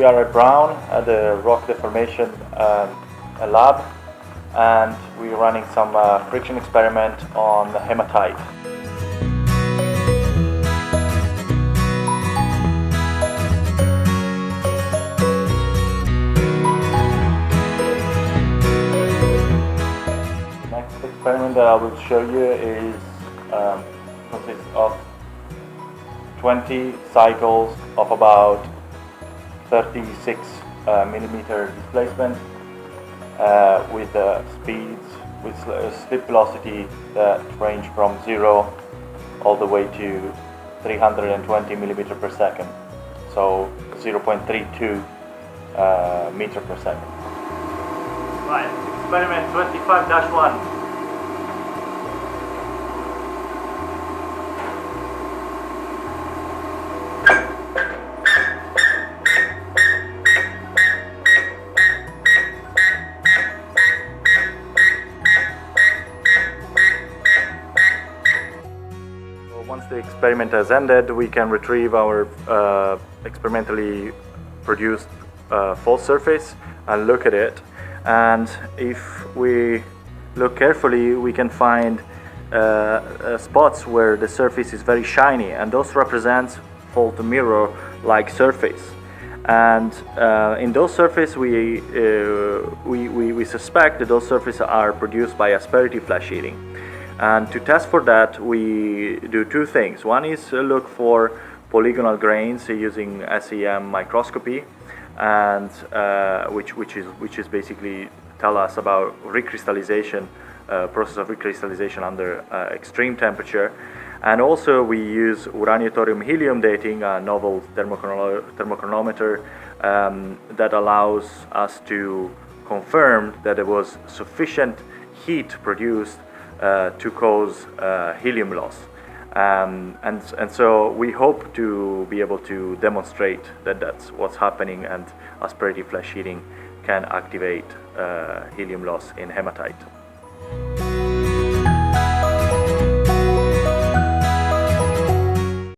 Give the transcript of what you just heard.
are at Brown at the rock deformation lab, and we're running some friction experiment on hematite. The next experiment that I will show you is consists of 20 cycles of about 36 millimeter displacement with speeds with slip velocity that range from 0 all the way to 320 millimeter per second, so 0.32 meter per second. Right, experiment 25-1. Once the experiment has ended, we can retrieve our experimentally produced fault surface and look at it. And if we look carefully, we can find spots where the surface is very shiny, and those represent fault mirror-like surface. And in those surfaces, we suspect that those surfaces are produced by asperity flash heating. And to test for that, we do two things. One is look for polygonal grains using SEM microscopy, and which is basically tell us about recrystallization, process of recrystallization under extreme temperature. And also we use uranium helium dating, a novel thermochronometer that allows us to confirm that there was sufficient heat produced to cause helium loss, and so we hope to be able to demonstrate that that's what's happening, and asperity flash heating can activate helium loss in hematite.